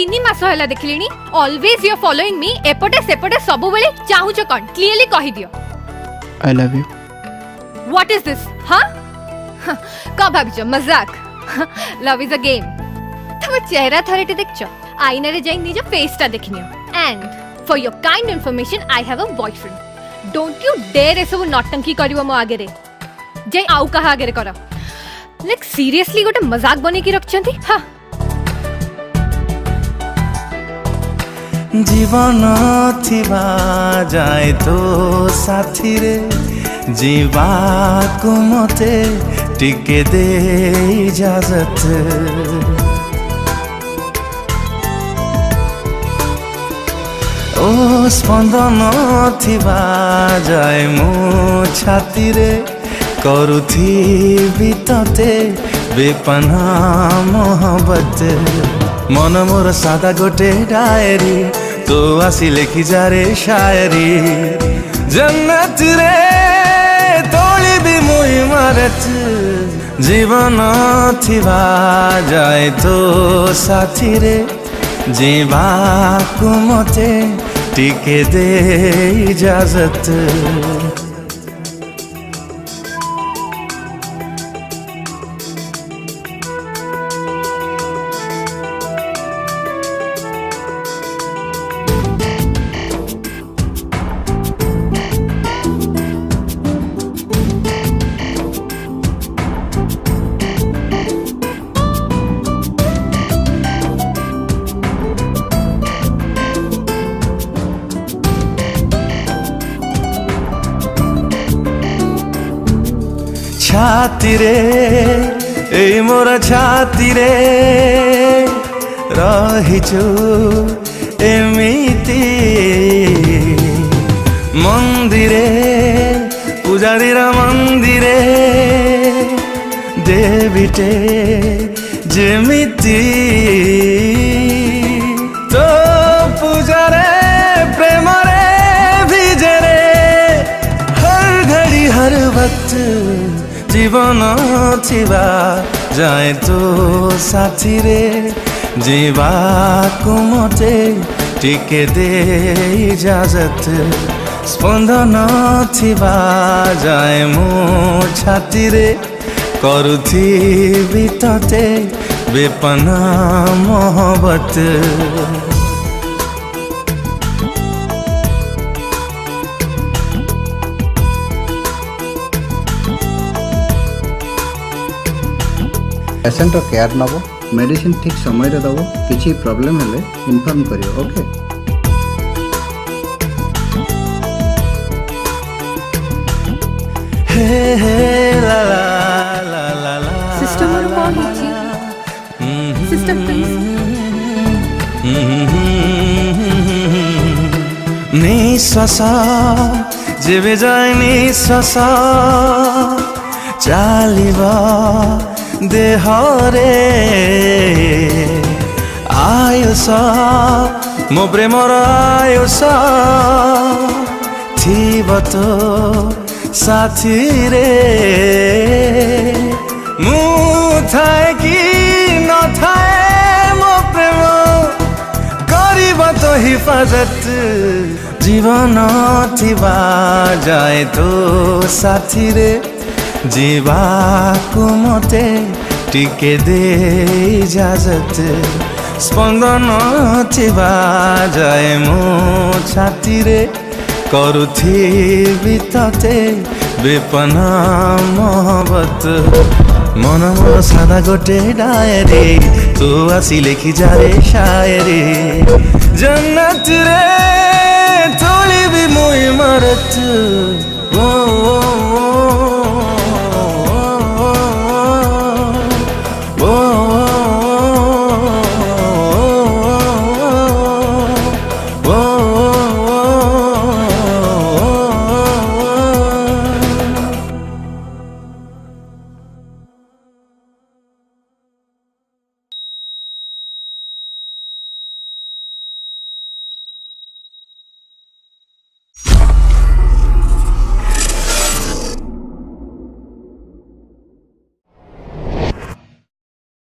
3 मास होला देखलिनी always you following me एपटे सेपटे सब बेले चाहू छ कोन क्लियरली कहि दियो I love you what is this हां का भाबिछ मजाक लव इज अ गेम तुम चेहरा थरेटे देखछ आईना रे जाई निज फेस ता देखनियो and for your kind information I have a boyfriend don't you dare ए सब नौटंकी करिवो मो आगे रे जे आउ कहा आगे रे कर लाइक सीरियसली गोटे मजाक बने की रखछंती हां जीवन थिबा जाए तो साथी रे जीवा को मते टिके दे इजाजत ओ स्पंदन थिबा जाए मो छाती रे करुथी बितते बेपना मोहब्बत मन मोर सादा गोटे डायरी तो आसी लेखि जा रे शायरी जन्नत रे तोली भी मुई मारत जीवन थिबा जाए तो साथी रे जीवा को मते टिके दे इजाजत छाती रे ए मोर छाती रे रहिछु एमिति मंदिरे पूजारी रा मंदिरे देवीटे जेमिति तो पूजारे प्रेम रे भिजे रे हर घड़ी हर वक्त जीवन थिबा जाए तो साथी रे जीवा को मते टिके दे इजाजत स्पंदन थिबा जाए मो छाती रे करुथी बितते बेपना मोहब्बत पेशेंट केयर नब मेडिसिन ठीक समय रे दबो किछि प्रॉब्लम हेले इन्फॉर्म करियो ओके हे हे ला ला ला ला ला सिस्टम और कॉल कीजिए सिस्टम प्लीज निश्वास जेबे जाए निश्वास चालिबा देहरे आयुष मो प्रेमर आयुष थिब तो साथी रे मु थाए कि न थाए मो प्रेम करिब तो हिफाजत जीवन थिबा जाए तो साथी रे जीवा को मते टिके दे इजाजत स्पंदन थिबा जाए मो छाती रे करुथी बितते बेपना मोहब्बत मन मोर सादा गोटे डायरी तो आसी लेखि जा रे शायरी जन्नत रे तोली भी मुई मारत ओ